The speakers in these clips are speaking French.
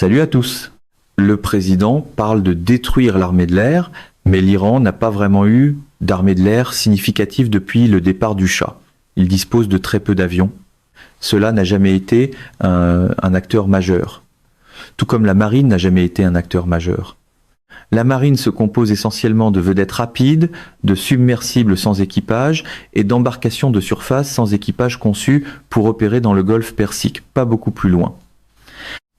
Salut à tous. Le président parle de détruire l'armée de l'air, mais l'Iran n'a pas vraiment eu d'armée de l'air significative depuis le départ du Shah. Il dispose de très peu d'avions. Cela n'a jamais été un acteur majeur. Tout comme la marine n'a jamais été un acteur majeur. La marine se compose essentiellement de vedettes rapides, de submersibles sans équipage et d'embarcations de surface sans équipage conçues pour opérer dans le golfe Persique, pas beaucoup plus loin.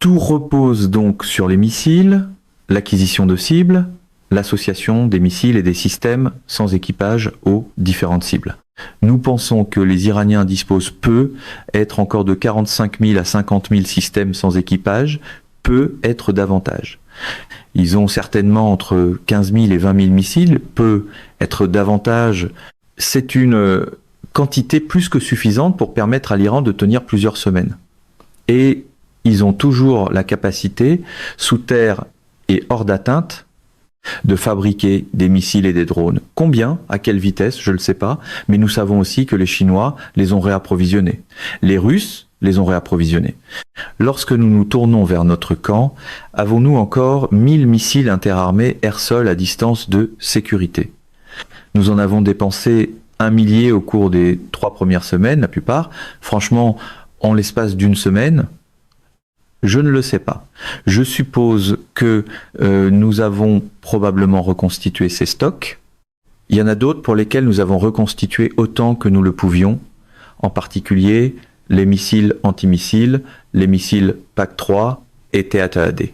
Tout repose donc sur les missiles, l'acquisition de cibles, l'association des missiles et des systèmes sans équipage aux différentes cibles. Nous pensons que les Iraniens disposent peu, être encore de 45 000 à 50 000 systèmes sans équipage, peut être davantage. Ils ont certainement entre 15 000 et 20 000 missiles, peut être davantage. C'est une quantité plus que suffisante pour permettre à l'Iran de tenir plusieurs semaines. Et ils ont toujours la capacité, sous terre et hors d'atteinte, de fabriquer des missiles et des drones. Combien, à quelle vitesse, je ne le sais pas, mais nous savons aussi que les Chinois les ont réapprovisionnés. Les Russes les ont réapprovisionnés. Lorsque nous nous tournons vers notre camp, avons-nous encore 1000 missiles interarmés air-sol à distance de sécurité? Nous en avons dépensé 1 millier au cours des 3 premières semaines, la plupart. Franchement, en l'espace d'une semaine, je ne le sais pas. Je suppose que nous avons probablement reconstitué ces stocks. Il y en a d'autres pour lesquels nous avons reconstitué autant que nous le pouvions, en particulier les missiles antimissiles, les missiles PAC-3 et THAAD.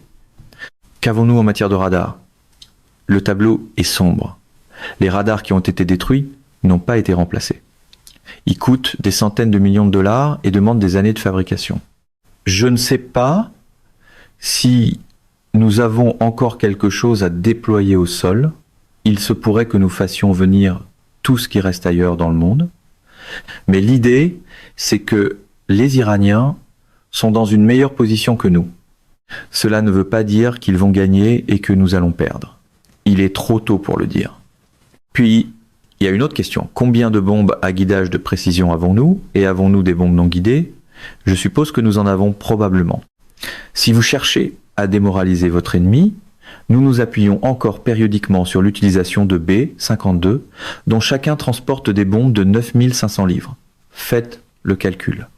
Qu'avons-nous en matière de radar? Le tableau est sombre. Les radars qui ont été détruits n'ont pas été remplacés. Ils coûtent des centaines de millions de dollars et demandent des années de fabrication. Je ne sais pas si nous avons encore quelque chose à déployer au sol. Il se pourrait que nous fassions venir tout ce qui reste ailleurs dans le monde. Mais l'idée, c'est que les Iraniens sont dans une meilleure position que nous. Cela ne veut pas dire qu'ils vont gagner et que nous allons perdre. Il est trop tôt pour le dire. Puis, il y a une autre question. Combien de bombes à guidage de précision avons-nous? Et avons-nous des bombes non guidées? Je suppose que nous en avons probablement. Si vous cherchez à démoraliser votre ennemi, nous nous appuyons encore périodiquement sur l'utilisation de B-52, dont chacun transporte des bombes de 9500 livres. Faites le calcul.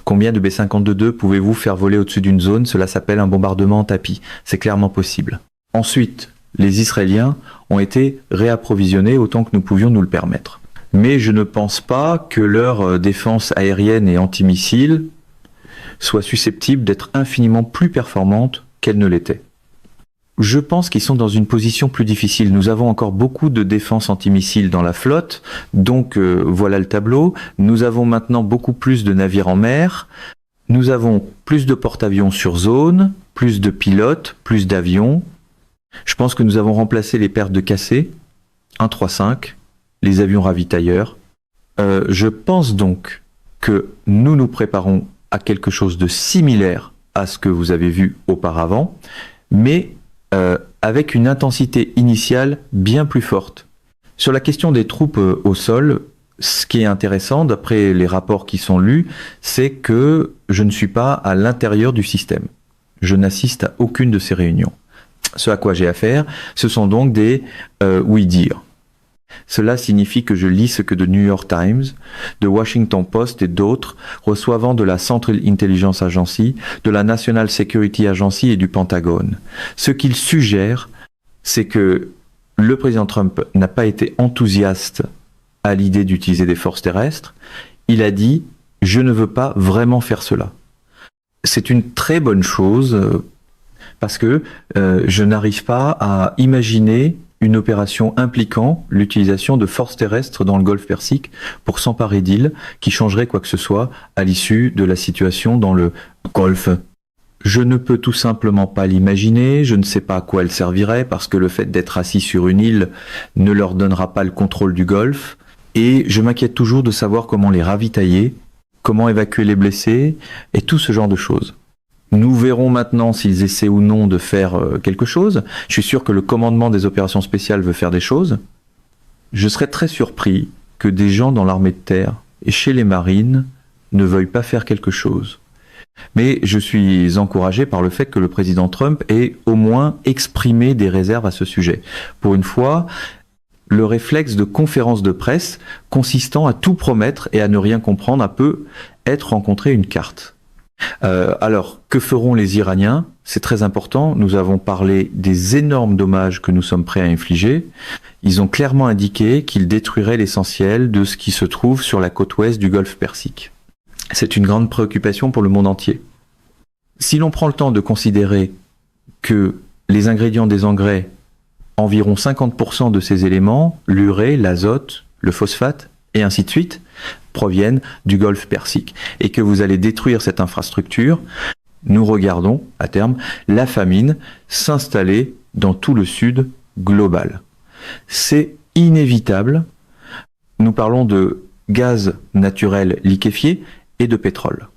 Combien de B-52 pouvez-vous faire voler au-dessus d'une zone? Cela s'appelle un bombardement en tapis. C'est clairement possible. Ensuite, les Israéliens ont été réapprovisionnés autant que nous pouvions nous le permettre. Mais je ne pense pas que leur défense aérienne et antimissile soit susceptible d'être infiniment plus performante qu'elle ne l'était. Je pense qu'ils sont dans une position plus difficile. Nous avons encore beaucoup de défense antimissiles dans la flotte, donc voilà le tableau. Nous avons maintenant beaucoup plus de navires en mer. Nous avons plus de porte-avions sur zone, plus de pilotes, plus d'avions. Je pense que nous avons remplacé les pertes de cassés, 135, les avions ravitailleurs. Je pense donc que nous nous préparons à quelque chose de similaire à ce que vous avez vu auparavant, mais avec une intensité initiale bien plus forte. Sur la question des troupes au sol, ce qui est intéressant, d'après les rapports qui sont lus, c'est que je ne suis pas à l'intérieur du système. Je n'assiste à aucune de ces réunions. Ce à quoi j'ai affaire, ce sont donc des oui-dire. Cela signifie que je lis ce que The New York Times, The Washington Post et d'autres reçoivent de la Central Intelligence Agency, de la National Security Agency et du Pentagone. Ce qu'ils suggèrent, c'est que le président Trump n'a pas été enthousiaste à l'idée d'utiliser des forces terrestres. Il a dit « je ne veux pas vraiment faire cela ». C'est une très bonne chose parce que je n'arrive pas à imaginer une opération impliquant l'utilisation de forces terrestres dans le golfe Persique pour s'emparer d'îles qui changeraient quoi que ce soit à l'issue de la situation dans le golfe. Je ne peux tout simplement pas l'imaginer, je ne sais pas à quoi elle servirait parce que le fait d'être assis sur une île ne leur donnera pas le contrôle du golfe et je m'inquiète toujours de savoir comment les ravitailler, comment évacuer les blessés et tout ce genre de choses. Nous verrons maintenant s'ils essaient ou non de faire quelque chose. Je suis sûr que le commandement des opérations spéciales veut faire des choses. Je serais très surpris que des gens dans l'armée de terre et chez les marines ne veuillent pas faire quelque chose. Mais je suis encouragé par le fait que le président Trump ait au moins exprimé des réserves à ce sujet. Pour une fois, le réflexe de conférence de presse consistant à tout promettre et à ne rien comprendre peut être rencontré une carte. Alors, que feront les Iraniens? C'est très important. Nous avons parlé des énormes dommages que nous sommes prêts à infliger. Ils ont clairement indiqué qu'ils détruiraient l'essentiel de ce qui se trouve sur la côte ouest du Golfe Persique. C'est une grande préoccupation pour le monde entier. Si l'on prend le temps de considérer que les ingrédients des engrais, environ 50% de ces éléments, l'urée, l'azote, le phosphate, et ainsi de suite, proviennent du Golfe Persique, et que vous allez détruire cette infrastructure, nous regardons, à terme, la famine s'installer dans tout le sud global. C'est inévitable. Nous parlons de gaz naturel liquéfié et de pétrole.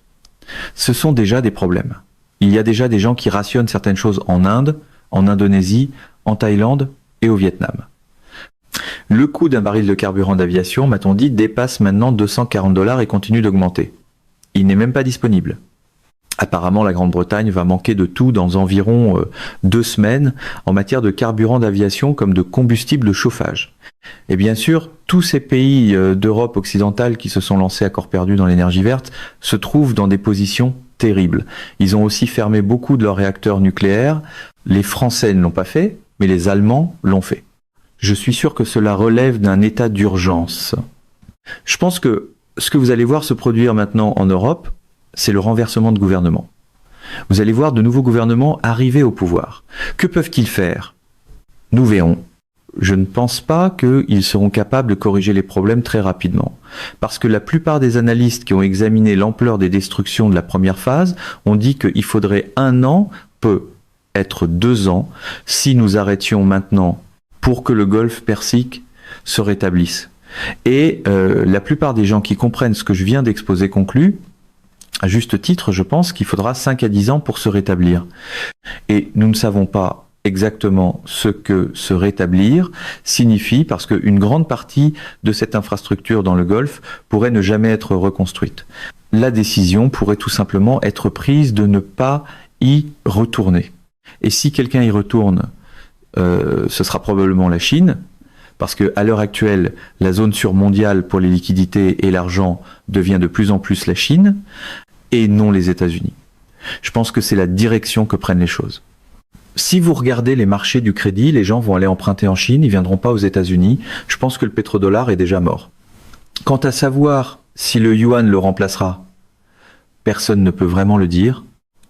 Ce sont déjà des problèmes. Il y a déjà des gens qui rationnent certaines choses en Inde, en Indonésie, en Thaïlande et au Vietnam. Le coût d'un baril de carburant d'aviation, m'a-t-on dit, dépasse maintenant 240 $ et continue d'augmenter. Il n'est même pas disponible. Apparemment, la Grande-Bretagne va manquer de tout dans environ 2 semaines en matière de carburant d'aviation comme de combustible de chauffage. Et bien sûr, tous ces pays d'Europe occidentale qui se sont lancés à corps perdu dans l'énergie verte se trouvent dans des positions terribles. Ils ont aussi fermé beaucoup de leurs réacteurs nucléaires. Les Français ne l'ont pas fait, mais les Allemands l'ont fait. Je suis sûr que cela relève d'un état d'urgence. Je pense que ce que vous allez voir se produire maintenant en Europe, c'est le renversement de gouvernement. Vous allez voir de nouveaux gouvernements arriver au pouvoir. Que peuvent-ils faire? Nous verrons. Je ne pense pas qu'ils seront capables de corriger les problèmes très rapidement. Parce que la plupart des analystes qui ont examiné l'ampleur des destructions de la première phase ont dit qu'il faudrait 1 an, peut être 2 ans, si nous arrêtions maintenant pour que le Golfe Persique se rétablisse. Et la plupart des gens qui comprennent ce que je viens d'exposer concluent, à juste titre, je pense qu'il faudra 5 à 10 ans pour se rétablir. Et nous ne savons pas exactement ce que se rétablir signifie, parce qu'une grande partie de cette infrastructure dans le Golfe pourrait ne jamais être reconstruite. La décision pourrait tout simplement être prise de ne pas y retourner. Et si quelqu'un y retourne, ce sera probablement la Chine, parce qu'à l'heure actuelle, la zone surmondiale pour les liquidités et l'argent devient de plus en plus la Chine, et non les États-Unis. Je pense que c'est la direction que prennent les choses. Si vous regardez les marchés du crédit, les gens vont aller emprunter en Chine, ils ne viendront pas aux États-Unis. Je pense que le pétrodollar est déjà mort. Quant à savoir si le yuan le remplacera, personne ne peut vraiment le dire.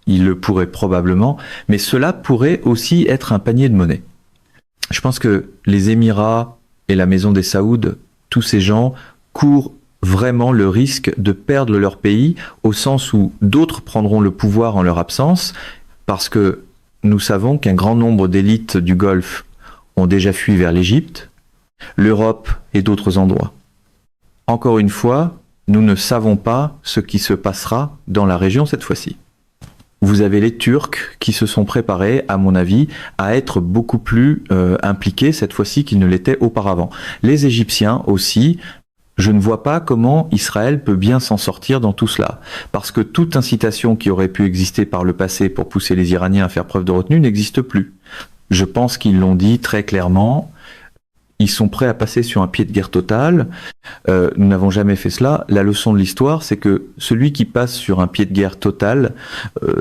Il le pourrait probablement, mais cela pourrait aussi être un panier de monnaie. Je pense que les Émirats et la Maison des Saouds, tous ces gens courent vraiment le risque de perdre leur pays, au sens où d'autres prendront le pouvoir en leur absence, parce que nous savons qu'un grand nombre d'élites du Golfe ont déjà fui vers l'Égypte, l'Europe et d'autres endroits. Encore une fois, nous ne savons pas ce qui se passera dans la région cette fois-ci. Vous avez les Turcs qui se sont préparés, à mon avis, à être beaucoup plus impliqués cette fois-ci qu'ils ne l'étaient auparavant. Les Égyptiens aussi. Je ne vois pas comment Israël peut bien s'en sortir dans tout cela. Parce que toute incitation qui aurait pu exister par le passé pour pousser les Iraniens à faire preuve de retenue n'existe plus. Je pense qu'ils l'ont dit très clairement. Ils sont prêts à passer sur un pied de guerre total. Nous n'avons jamais fait cela. La leçon de l'histoire, c'est que celui qui passe sur un pied de guerre total,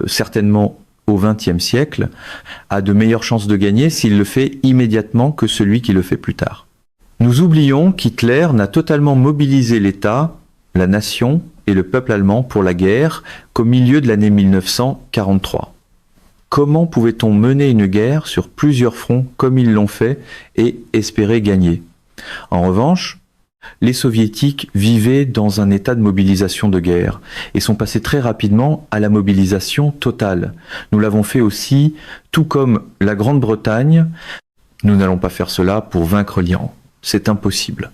certainement au XXe siècle, a de meilleures chances de gagner s'il le fait immédiatement que celui qui le fait plus tard. Nous oublions qu'Hitler n'a totalement mobilisé l'État, la nation et le peuple allemand pour la guerre qu'au milieu de l'année 1943. Comment pouvait-on mener une guerre sur plusieurs fronts comme ils l'ont fait et espérer gagner? En revanche, les soviétiques vivaient dans un état de mobilisation de guerre et sont passés très rapidement à la mobilisation totale. Nous l'avons fait aussi, tout comme la Grande-Bretagne. Nous n'allons pas faire cela pour vaincre l'Iran. C'est impossible.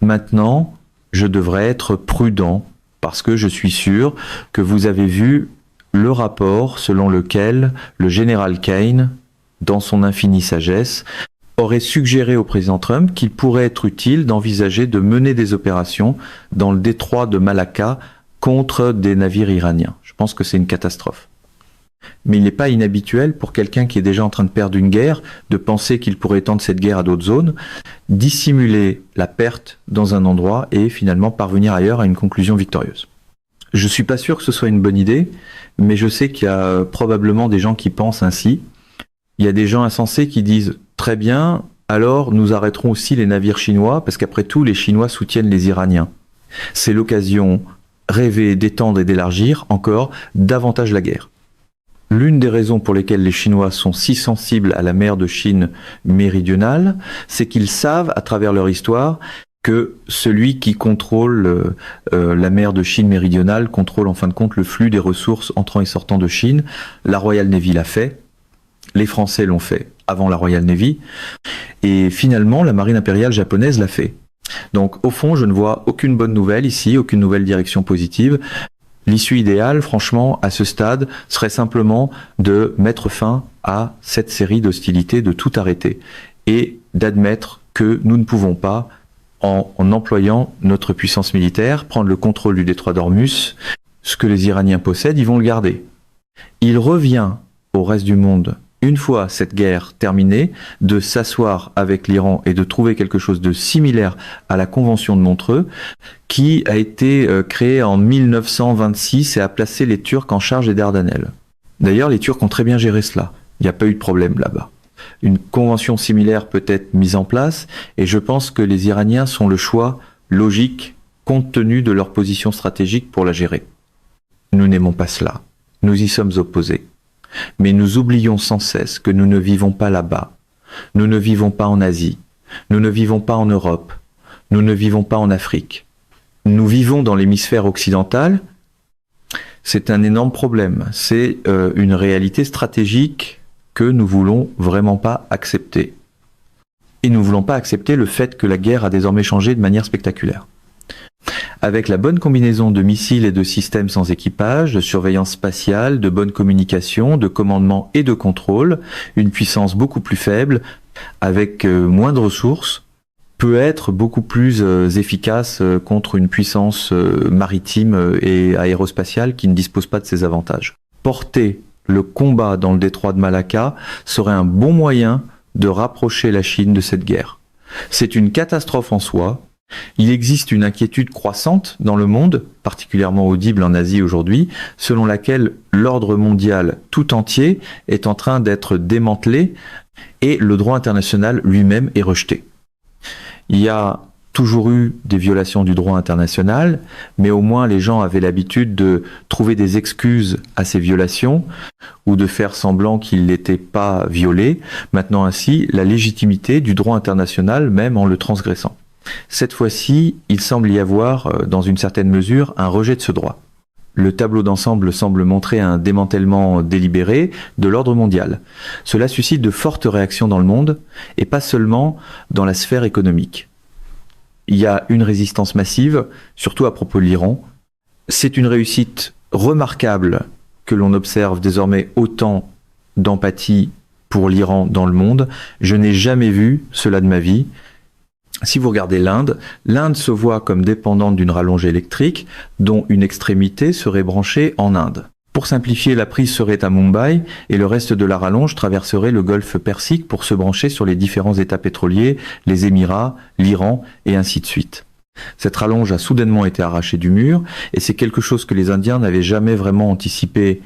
Maintenant, je devrais être prudent parce que je suis sûr que vous avez vu le rapport selon lequel le général Kane, dans son infinie sagesse, aurait suggéré au président Trump qu'il pourrait être utile d'envisager de mener des opérations dans le détroit de Malacca contre des navires iraniens. Je pense pense que c'est une catastrophe. Mais il n'est pas inhabituel pour quelqu'un qui est déjà en train de perdre une guerre, de penser qu'il pourrait étendre cette guerre à d'autres zones, dissimuler la perte dans un endroit et finalement parvenir ailleurs à une conclusion victorieuse. Je suis pas sûr que ce soit une bonne idée, mais je sais qu'il y a probablement des gens qui pensent ainsi. Il y a des gens insensés qui disent « Très bien, alors nous arrêterons aussi les navires chinois, parce qu'après tout, les Chinois soutiennent les Iraniens. » C'est l'occasion rêvée d'étendre et d'élargir encore davantage la guerre. L'une des raisons pour lesquelles les Chinois sont si sensibles à la mer de Chine méridionale, c'est qu'ils savent, à travers leur histoire, que celui qui contrôle la mer de Chine méridionale contrôle en fin de compte le flux des ressources entrant et sortant de Chine. La Royal Navy l'a fait, les Français l'ont fait avant la Royal Navy, et finalement la marine impériale japonaise l'a fait. Donc au fond, je ne vois aucune bonne nouvelle ici, aucune nouvelle direction positive. L'issue idéale, franchement, à ce stade, serait simplement de mettre fin à cette série d'hostilités, de tout arrêter, et d'admettre que nous ne pouvons pas, en employant notre puissance militaire, prendre le contrôle du détroit d'Ormuz. Ce que les Iraniens possèdent, ils vont le garder. Il revient au reste du monde, une fois cette guerre terminée, de s'asseoir avec l'Iran et de trouver quelque chose de similaire à la Convention de Montreux, qui a été créée en 1926 et a placé les Turcs en charge des Dardanelles. D'ailleurs, les Turcs ont très bien géré cela. Il n'y a pas eu de problème là-bas. Une convention similaire peut être mise en place, et je pense que les Iraniens sont le choix logique, compte tenu de leur position stratégique pour la gérer. Nous n'aimons pas cela. Nous y sommes opposés. Mais nous oublions sans cesse que nous ne vivons pas là-bas. Nous ne vivons pas en Asie. Nous ne vivons pas en Europe. Nous ne vivons pas en Afrique. Nous vivons dans l'hémisphère occidental. C'est un énorme problème. C'est une réalité stratégique que nous voulons vraiment pas accepter. Et nous voulons pas accepter le fait que la guerre a désormais changé de manière spectaculaire. Avec la bonne combinaison de missiles et de systèmes sans équipage, de surveillance spatiale, de bonne communication, de commandement et de contrôle, une puissance beaucoup plus faible, avec moins de ressources, peut être beaucoup plus efficace contre une puissance maritime et aérospatiale qui ne dispose pas de ces avantages. Porter le combat dans le détroit de Malacca serait un bon moyen de rapprocher la Chine de cette guerre. C'est une catastrophe en soi. Il existe une inquiétude croissante dans le monde, particulièrement audible en Asie aujourd'hui, selon laquelle l'ordre mondial tout entier est en train d'être démantelé et le droit international lui-même est rejeté. Il y a toujours eu des violations du droit international, mais au moins les gens avaient l'habitude de trouver des excuses à ces violations ou de faire semblant qu'ils n'étaient pas violés. Maintenant ainsi, la légitimité du droit international, même en le transgressant. Cette fois-ci, il semble y avoir, dans une certaine mesure, un rejet de ce droit. Le tableau d'ensemble semble montrer un démantèlement délibéré de l'ordre mondial. Cela suscite de fortes réactions dans le monde, et pas seulement dans la sphère économique. Il y a une résistance massive, surtout à propos de l'Iran. C'est une réussite remarquable que l'on observe désormais autant d'empathie pour l'Iran dans le monde. Je n'ai jamais vu cela de ma vie. Si vous regardez l'Inde, l'Inde se voit comme dépendante d'une rallonge électrique dont une extrémité serait branchée en Inde. Pour simplifier, la prise serait à Mumbai et le reste de la rallonge traverserait le golfe Persique pour se brancher sur les différents États pétroliers, les Émirats, l'Iran et ainsi de suite. Cette rallonge a soudainement été arrachée du mur et c'est quelque chose que les Indiens n'avaient jamais vraiment anticipé.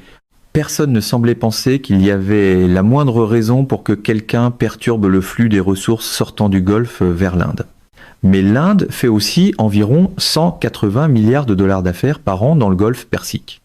Personne ne semblait penser qu'il y avait la moindre raison pour que quelqu'un perturbe le flux des ressources sortant du Golfe vers l'Inde. Mais l'Inde fait aussi environ 180 milliards de dollars d'affaires par an dans le Golfe Persique.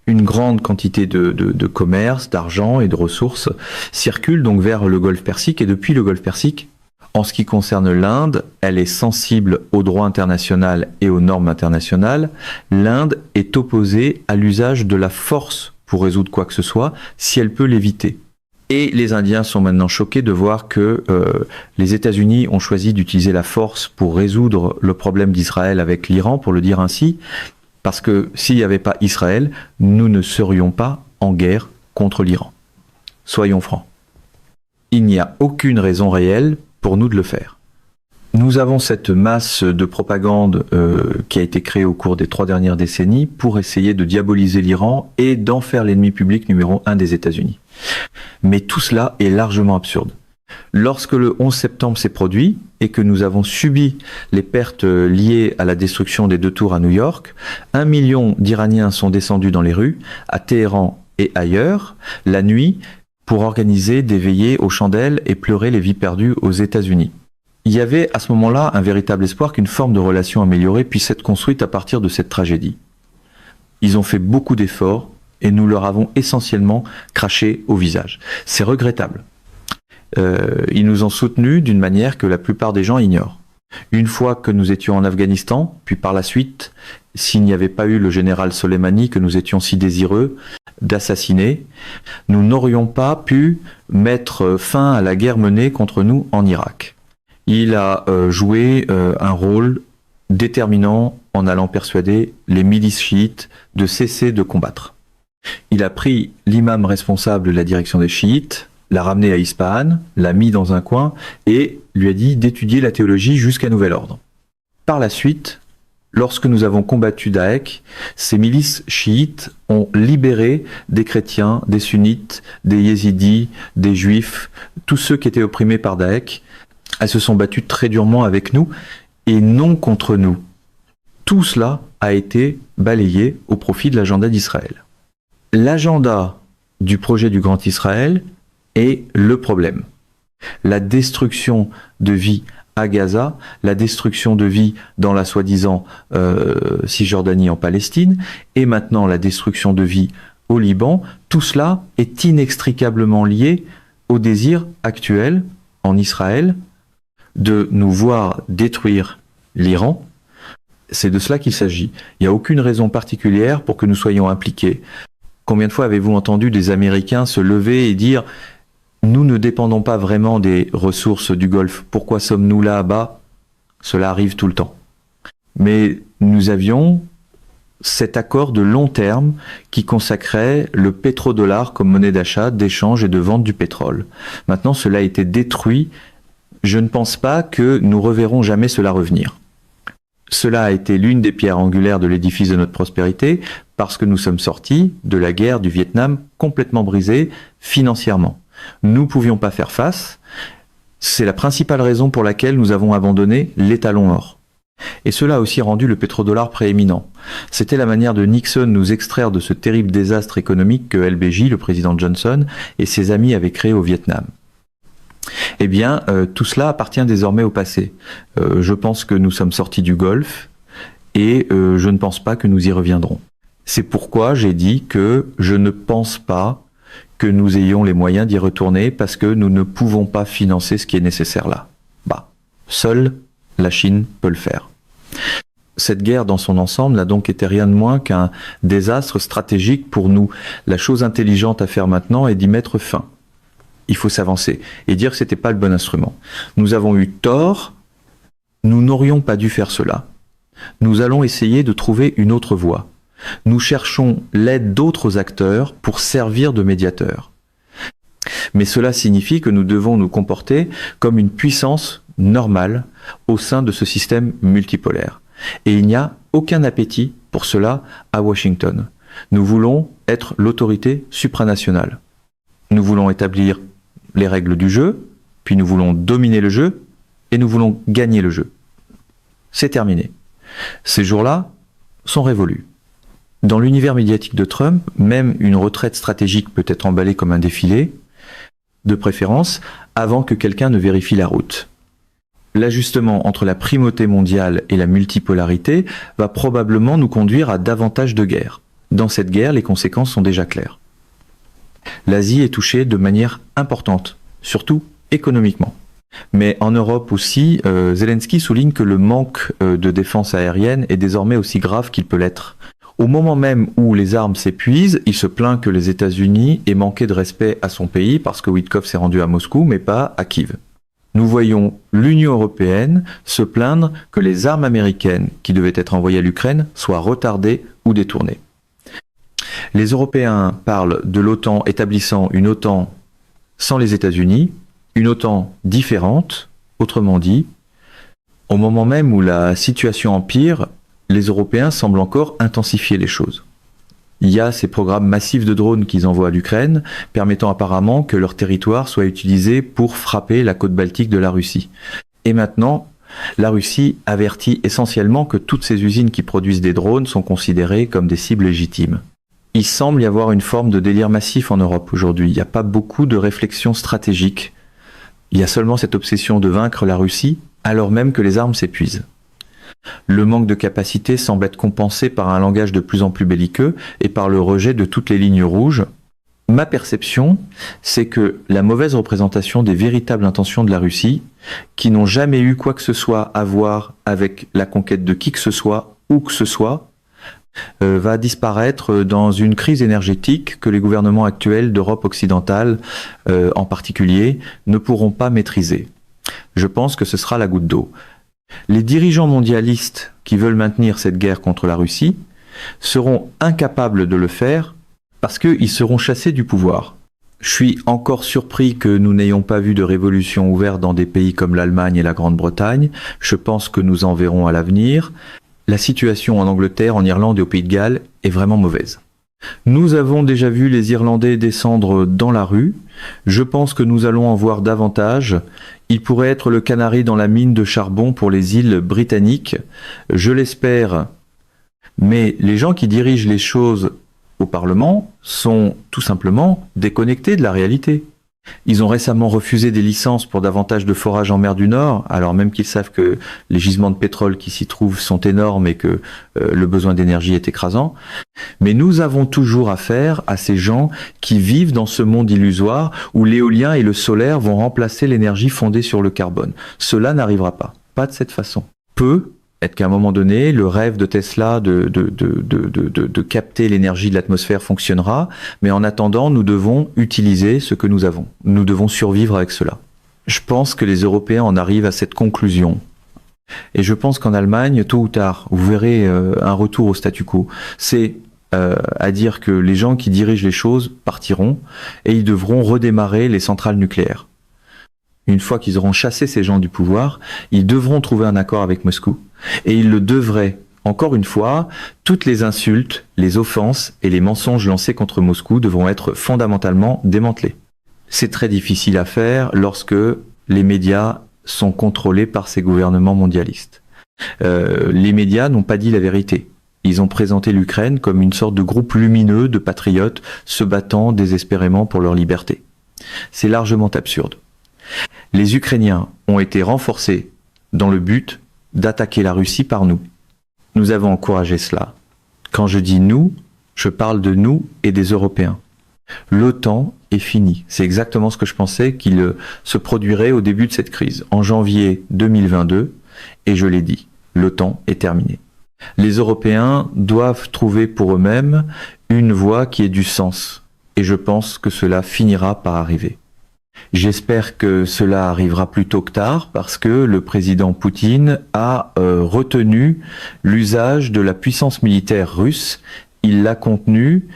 Une grande quantité de commerce, d'argent et de ressources circule donc vers le Golfe Persique et depuis le Golfe Persique. En ce qui concerne l'Inde, elle est sensible au droit international et aux normes internationales. L'Inde est opposée à l'usage de la force pour résoudre quoi que ce soit, si elle peut l'éviter. Et les Indiens sont maintenant choqués de voir que les États-Unis ont choisi d'utiliser la force pour résoudre le problème d'Israël avec l'Iran, pour le dire ainsi, parce que s'il n'y avait pas Israël, nous ne serions pas en guerre contre l'Iran. Soyons francs. Il n'y a aucune raison réelle pour nous de le faire. Nous avons cette masse de propagande qui a été créée au cours des 3 dernières décennies pour essayer de diaboliser l'Iran et d'en faire l'ennemi public numéro 1 des États-Unis. Mais tout cela est largement absurde. Lorsque le 11 septembre s'est produit et que nous avons subi les pertes liées à la destruction des 2 tours à New York, 1 million d'Iraniens sont descendus dans les rues, à Téhéran et ailleurs, la nuit, pour organiser des veillées aux chandelles et pleurer les vies perdues aux États-Unis. Il y avait à ce moment-là un véritable espoir qu'une forme de relation améliorée puisse être construite à partir de cette tragédie. Ils ont fait beaucoup d'efforts et nous leur avons essentiellement craché au visage. C'est regrettable. Ils nous ont soutenus d'une manière que la plupart des gens ignorent. Une fois que nous étions en Afghanistan, puis par la suite, s'il n'y avait pas eu le général Soleimani que nous étions si désireux d'assassiner, nous n'aurions pas pu mettre fin à la guerre menée contre nous en Irak. Il a joué un rôle déterminant en allant persuader les milices chiites de cesser de combattre. Il a pris l'imam responsable de la direction des chiites, l'a ramené à Ispahan, l'a mis dans un coin et lui a dit d'étudier la théologie jusqu'à nouvel ordre. Par la suite, lorsque nous avons combattu Daesh, ces milices chiites ont libéré des chrétiens, des sunnites, des yézidis, des juifs, tous ceux qui étaient opprimés par Daesh. Elles se sont battues très durement avec nous et non contre nous. Tout cela a été balayé au profit de l'agenda d'Israël. L'agenda du projet du Grand Israël est le problème. La destruction de vie à Gaza, la destruction de vie dans la soi-disant Cisjordanie en Palestine, et maintenant la destruction de vie au Liban, tout cela est inextricablement lié au désir actuel en Israël de nous voir détruire l'Iran. C'est de cela qu'il s'agit. Il n'y a aucune raison particulière pour que nous soyons impliqués. Combien de fois avez-vous entendu des Américains se lever et dire « Nous ne dépendons pas vraiment des ressources du Golfe. Pourquoi sommes-nous là-bas ?» Cela arrive tout le temps. Mais nous avions cet accord de long terme qui consacrait le pétrodollar comme monnaie d'achat, d'échange et de vente du pétrole. Maintenant, cela a été détruit. Je ne pense pas que nous reverrons jamais cela revenir. Cela a été l'une des pierres angulaires de l'édifice de notre prospérité parce que nous sommes sortis de la guerre du Vietnam complètement brisés financièrement. Nous ne pouvions pas faire face. C'est la principale raison pour laquelle nous avons abandonné l'étalon or. Et cela a aussi rendu le pétrodollar prééminent. C'était la manière de Nixon nous extraire de ce terrible désastre économique que LBJ, le président Johnson, et ses amis avaient créé au Vietnam. Eh bien, tout cela appartient désormais au passé. Je pense que nous sommes sortis du Golfe et je ne pense pas que nous y reviendrons. C'est pourquoi j'ai dit que je ne pense pas que nous ayons les moyens d'y retourner parce que nous ne pouvons pas financer ce qui est nécessaire là. Seule la Chine peut le faire. Cette guerre dans son ensemble n'a donc été rien de moins qu'un désastre stratégique pour nous. La chose intelligente à faire maintenant est d'y mettre fin. Il faut s'avancer et dire que c'était pas le bon instrument. Nous avons eu tort, nous n'aurions pas dû faire cela. Nous allons essayer de trouver une autre voie. Nous cherchons l'aide d'autres acteurs pour servir de médiateurs. Mais cela signifie que nous devons nous comporter comme une puissance normale au sein de ce système multipolaire. Et il n'y a aucun appétit pour cela à Washington. Nous voulons être l'autorité supranationale. Nous voulons établir les règles du jeu, puis nous voulons dominer le jeu, et nous voulons gagner le jeu. C'est terminé. Ces jours-là sont révolus. Dans l'univers médiatique de Trump, même une retraite stratégique peut être emballée comme un défilé, de préférence, avant que quelqu'un ne vérifie la route. L'ajustement entre la primauté mondiale et la multipolarité va probablement nous conduire à davantage de guerres. Dans cette guerre, les conséquences sont déjà claires. L'Asie est touchée de manière importante, surtout économiquement. Mais en Europe aussi, Zelensky souligne que le manque de défense aérienne est désormais aussi grave qu'il peut l'être. Au moment même où les armes s'épuisent, il se plaint que les États-Unis aient manqué de respect à son pays parce que Witkoff s'est rendu à Moscou mais pas à Kiev. Nous voyons l'Union européenne se plaindre que les armes américaines qui devaient être envoyées à l'Ukraine soient retardées ou détournées. Les Européens parlent de l'OTAN établissant une OTAN sans les États-Unis, une OTAN différente, autrement dit, Au moment même où la situation empire, les Européens semblent encore intensifier les choses. Il y a ces programmes massifs de drones qu'ils envoient à l'Ukraine, permettant apparemment que leur territoire soit utilisé pour frapper la côte baltique de la Russie. Et maintenant, la Russie avertit essentiellement que toutes ces usines qui produisent des drones sont considérées comme des cibles légitimes. Il semble y avoir une forme de délire massif en Europe aujourd'hui. Il n'y a pas beaucoup de réflexion stratégique. Il y a seulement cette obsession de vaincre la Russie, alors même que les armes s'épuisent. Le manque de capacité semble être compensé par un langage de plus en plus belliqueux et par le rejet de toutes les lignes rouges. Ma perception, c'est que la mauvaise représentation des véritables intentions de la Russie, qui n'ont jamais eu quoi que ce soit à voir avec la conquête de qui que ce soit, où que ce soit, va disparaître dans une crise énergétique que les gouvernements actuels d'Europe occidentale, en particulier, ne pourront pas maîtriser. Je pense que ce sera la goutte d'eau. Les dirigeants mondialistes qui veulent maintenir cette guerre contre la Russie seront incapables de le faire parce qu'ils seront chassés du pouvoir. Je suis encore surpris que nous n'ayons pas vu de révolution ouverte dans des pays comme l'Allemagne et la Grande-Bretagne. Je pense que nous en verrons à l'avenir. La situation en Angleterre, en Irlande et au Pays de Galles est vraiment mauvaise. Nous avons déjà vu les Irlandais descendre dans la rue. Je pense que nous allons en voir davantage. Il pourrait être le canari dans la mine de charbon pour les îles britanniques. Je l'espère. Mais les gens qui dirigent les choses au Parlement sont tout simplement déconnectés de la réalité. Ils ont récemment refusé des licences pour davantage de forage en mer du Nord, alors même qu'ils savent que les gisements de pétrole qui s'y trouvent sont énormes et que le besoin d'énergie est écrasant. Mais nous avons toujours affaire à ces gens qui vivent dans ce monde illusoire où l'éolien et le solaire vont remplacer l'énergie fondée sur le carbone. Cela n'arrivera pas de cette façon. Peut-être qu'à un moment donné, le rêve de Tesla de capter l'énergie de l'atmosphère fonctionnera, mais en attendant, nous devons utiliser ce que nous avons. Nous devons survivre avec cela. Je pense que les Européens en arrivent à cette conclusion. Et je pense qu'en Allemagne, tôt ou tard, vous verrez un retour au statu quo. C'est à dire que les gens qui dirigent les choses partiront et ils devront redémarrer les centrales nucléaires. Une fois qu'ils auront chassé ces gens du pouvoir, ils devront trouver un accord avec Moscou. Et ils le devraient. Encore une fois, toutes les insultes, les offenses et les mensonges lancés contre Moscou devront être fondamentalement démantelés. C'est très difficile à faire lorsque les médias sont contrôlés par ces gouvernements mondialistes. Les médias n'ont pas dit la vérité. Ils ont présenté l'Ukraine comme une sorte de groupe lumineux de patriotes se battant désespérément pour leur liberté. C'est largement absurde. Les Ukrainiens ont été renforcés dans le but d'attaquer la Russie par nous. Nous avons encouragé cela. Quand je dis nous, je parle de nous et des Européens. L'OTAN est fini. C'est exactement ce que je pensais qu'il se produirait au début de cette crise, en janvier 2022, et je l'ai dit, l'OTAN est terminé. Les Européens doivent trouver pour eux-mêmes une voie qui ait du sens, et je pense que cela finira par arriver. J'espère que cela arrivera plus tôt que tard parce que le président Poutine a retenu l'usage de la puissance militaire russe. Il l'a contenu.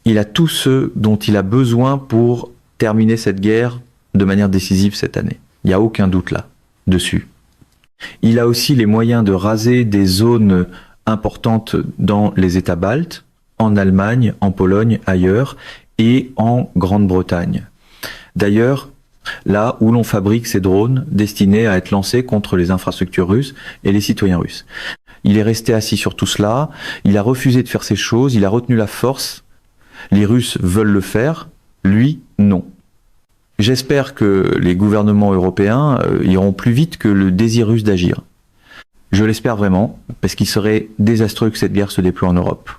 Il a tout ce dont il a besoin pour terminer cette guerre de manière décisive cette année. Il n'y a aucun doute là-dessus. Il a aussi les moyens de raser des zones importantes dans les États baltes, en Allemagne, en Pologne, ailleurs, et en Grande-Bretagne. D'ailleurs, là où l'on fabrique ces drones destinés à être lancés contre les infrastructures russes et les citoyens russes. Il est resté assis sur tout cela, il a refusé de faire ces choses, il a retenu la force. Les Russes veulent le faire, lui, non. J'espère que les gouvernements européens iront plus vite que le désir russe d'agir. Je l'espère vraiment, parce qu'il serait désastreux que cette guerre se déploie en Europe.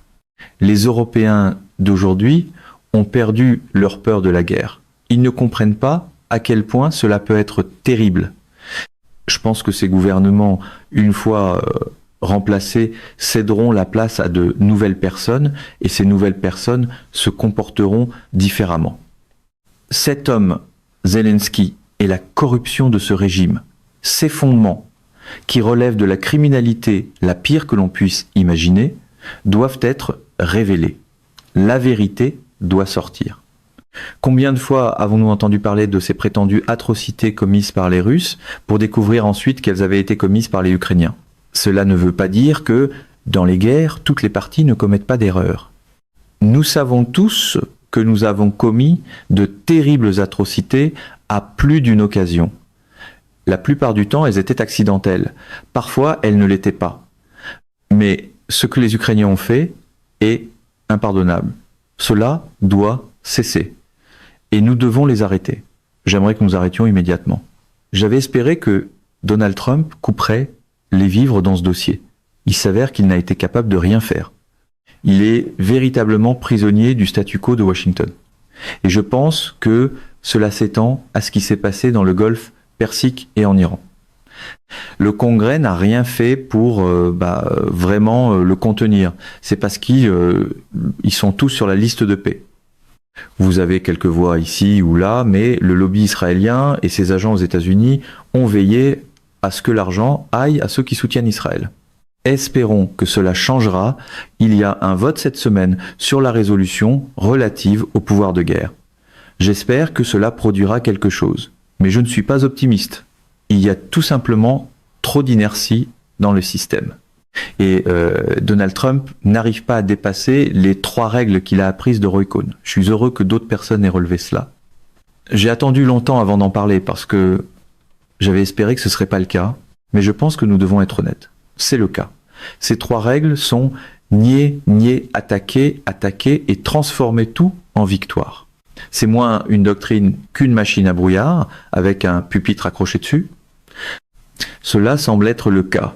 Les Européens d'aujourd'hui ont perdu leur peur de la guerre. Ils ne comprennent pas à quel point cela peut être terrible. Je pense que ces gouvernements, une fois remplacés, céderont la place à de nouvelles personnes et ces nouvelles personnes se comporteront différemment. Cet homme, Zelensky, et la corruption de ce régime, ses fondements, qui relèvent de la criminalité la pire que l'on puisse imaginer, doivent être révélés. La vérité doit sortir. Combien de fois avons-nous entendu parler de ces prétendues atrocités commises par les Russes pour découvrir ensuite qu'elles avaient été commises par les Ukrainiens? Cela ne veut pas dire que, dans les guerres, toutes les parties ne commettent pas d'erreurs. Nous savons tous que nous avons commis de terribles atrocités à plus d'une occasion. La plupart du temps, elles étaient accidentelles. Parfois, elles ne l'étaient pas. Mais ce que les Ukrainiens ont fait est impardonnable. Cela doit cesser. Et nous devons les arrêter. J'aimerais que nous arrêtions immédiatement. J'avais espéré que Donald Trump couperait les vivres dans ce dossier. Il s'avère qu'il n'a été capable de rien faire. Il est véritablement prisonnier du statu quo de Washington. Et je pense que cela s'étend à ce qui s'est passé dans le Golfe Persique et en Iran. Le Congrès n'a rien fait pour vraiment le contenir. C'est parce qu'ils sont tous sur la liste de paix. Vous avez quelques voix ici ou là, mais le lobby israélien et ses agents aux États-Unis ont veillé à ce que l'argent aille à ceux qui soutiennent Israël. Espérons que cela changera. Il y a un vote cette semaine sur la résolution relative au pouvoir de guerre. J'espère que cela produira quelque chose. Mais je ne suis pas optimiste. Il y a tout simplement trop d'inertie dans le système. Et Donald Trump n'arrive pas à dépasser les 3 règles qu'il a apprises de Roy Cohn. Je suis heureux que d'autres personnes aient relevé cela. J'ai attendu longtemps avant d'en parler parce que j'avais espéré que ce ne serait pas le cas, mais je pense que nous devons être honnêtes. C'est le cas. Ces 3 règles sont nier, nier, attaquer, attaquer et transformer tout en victoire. C'est moins une doctrine qu'une machine à brouillard avec un pupitre accroché dessus. Cela semble être le cas.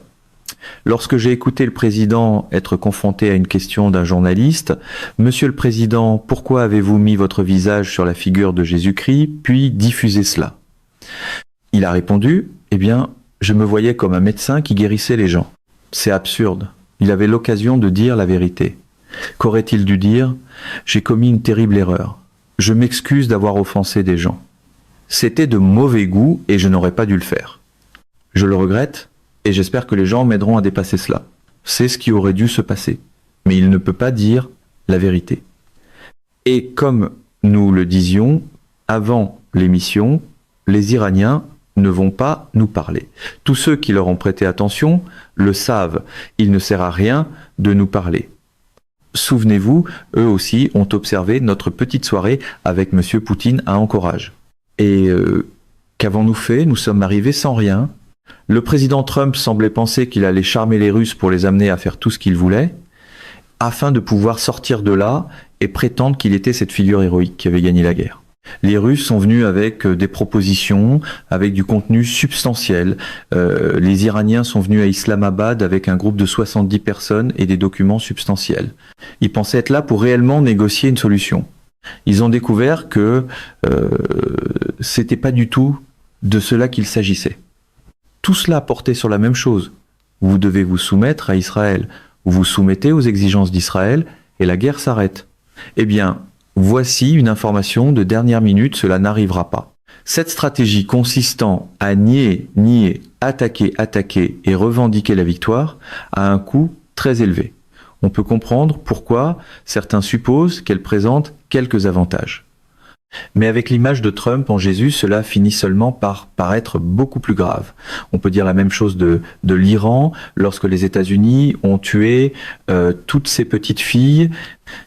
Lorsque j'ai écouté le président être confronté à une question d'un journaliste, « Monsieur le Président, pourquoi avez-vous mis votre visage sur la figure de Jésus-Christ, puis diffusé cela ?» Il a répondu, « Eh bien, je me voyais comme un médecin qui guérissait les gens. » C'est absurde. Il avait l'occasion de dire la vérité. Qu'aurait-il dû dire? « J'ai commis une terrible erreur. Je m'excuse d'avoir offensé des gens. C'était de mauvais goût et je n'aurais pas dû le faire. Je le regrette. Et j'espère que les gens m'aideront à dépasser cela. C'est ce qui aurait dû se passer. Mais il ne peut pas dire la vérité. Et comme nous le disions avant l'émission, les Iraniens ne vont pas nous parler. Tous ceux qui leur ont prêté attention le savent. Il ne sert à rien de nous parler. Souvenez-vous, eux aussi ont observé notre petite soirée avec M. Poutine à Anchorage. Et qu'avons-nous fait? Nous sommes arrivés sans rien. Le président Trump semblait penser qu'il allait charmer les Russes pour les amener à faire tout ce qu'ils voulaient, afin de pouvoir sortir de là et prétendre qu'il était cette figure héroïque qui avait gagné la guerre. Les Russes sont venus avec des propositions, avec du contenu substantiel. Les Iraniens sont venus à Islamabad avec un groupe de 70 personnes et des documents substantiels. Ils pensaient être là pour réellement négocier une solution. Ils ont découvert que c'était pas du tout de cela qu'il s'agissait. Tout cela portait sur la même chose. Vous devez vous soumettre à Israël. Vous vous soumettez aux exigences d'Israël et la guerre s'arrête. Eh bien, voici une information de dernière minute, cela n'arrivera pas. Cette stratégie consistant à nier, attaquer et revendiquer la victoire a un coût très élevé. On peut comprendre pourquoi certains supposent qu'elle présente quelques avantages. Mais avec l'image de Trump en Jésus, cela finit seulement par paraître beaucoup plus grave. On peut dire la même chose de l'Iran, lorsque les États-Unis ont tué toutes ces petites filles.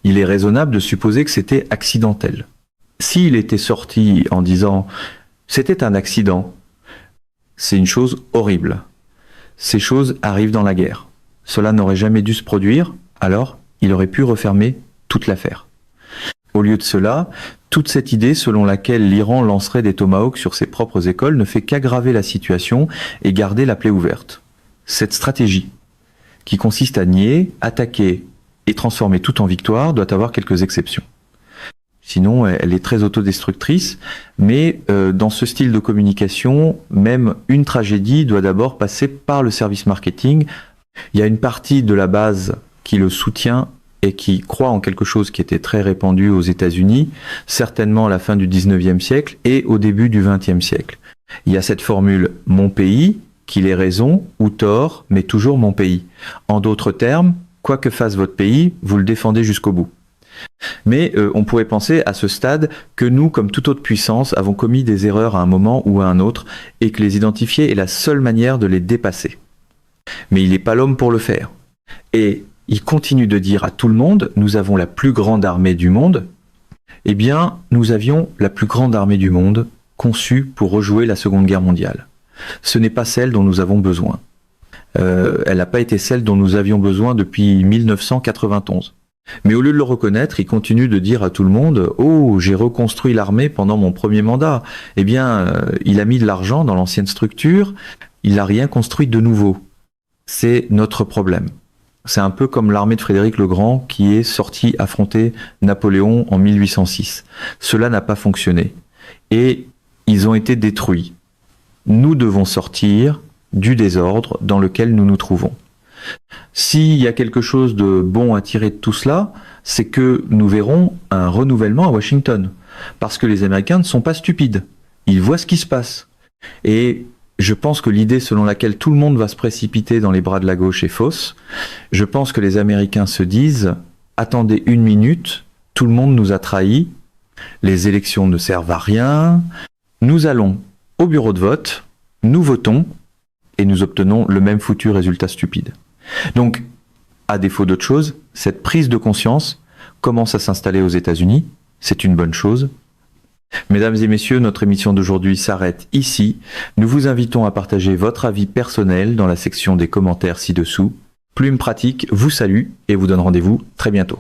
Il est raisonnable de supposer que c'était accidentel. S'il était sorti en disant « c'était un accident », c'est une chose horrible. Ces choses arrivent dans la guerre. Cela n'aurait jamais dû se produire, alors il aurait pu refermer toute l'affaire. Au lieu de cela, toute cette idée selon laquelle l'Iran lancerait des tomahawks sur ses propres écoles ne fait qu'aggraver la situation et garder la plaie ouverte. Cette stratégie, qui consiste à nier, attaquer et transformer tout en victoire, doit avoir quelques exceptions. Sinon, elle est très autodestructrice, mais dans ce style de communication, même une tragédie doit d'abord passer par le service marketing. Il y a une partie de la base qui le soutient et qui croit en quelque chose qui était très répandu aux États-Unis, certainement à la fin du 19e siècle et au début du 20e siècle. Il y a cette formule « mon pays », qu'il ait raison ou tort, mais toujours mon pays. En d'autres termes, quoi que fasse votre pays, vous le défendez jusqu'au bout. Mais on pourrait penser à ce stade que nous, comme toute autre puissance, avons commis des erreurs à un moment ou à un autre et que les identifier est la seule manière de les dépasser. Mais il n'est pas l'homme pour le faire. Et il continue de dire à tout le monde, nous avons la plus grande armée du monde. Eh bien, nous avions la plus grande armée du monde conçue pour rejouer la Seconde Guerre mondiale. Ce n'est pas celle dont nous avons besoin. Elle n'a pas été celle dont nous avions besoin depuis 1991. Mais au lieu de le reconnaître, il continue de dire à tout le monde « Oh, j'ai reconstruit l'armée pendant mon premier mandat. » Eh bien, il a mis de l'argent dans l'ancienne structure, il n'a rien construit de nouveau. C'est notre problème. C'est un peu comme l'armée de Frédéric le Grand qui est sortie affronter Napoléon en 1806. Cela n'a pas fonctionné. Et ils ont été détruits. Nous devons sortir du désordre dans lequel nous nous trouvons. S'il y a quelque chose de bon à tirer de tout cela, c'est que nous verrons un renouvellement à Washington. Parce que les Américains ne sont pas stupides. Ils voient ce qui se passe. Et je pense que l'idée selon laquelle tout le monde va se précipiter dans les bras de la gauche est fausse. Je pense que les Américains se disent « Attendez une minute, tout le monde nous a trahis, les élections ne servent à rien, nous allons au bureau de vote, nous votons et nous obtenons le même foutu résultat stupide. » Donc, à défaut d'autre chose, cette prise de conscience commence à s'installer aux États-Unis, c'est une bonne chose. Mesdames et messieurs, notre émission d'aujourd'hui s'arrête ici. Nous vous invitons à partager votre avis personnel dans la section des commentaires ci-dessous. Plume Pratique vous salue et vous donne rendez-vous très bientôt.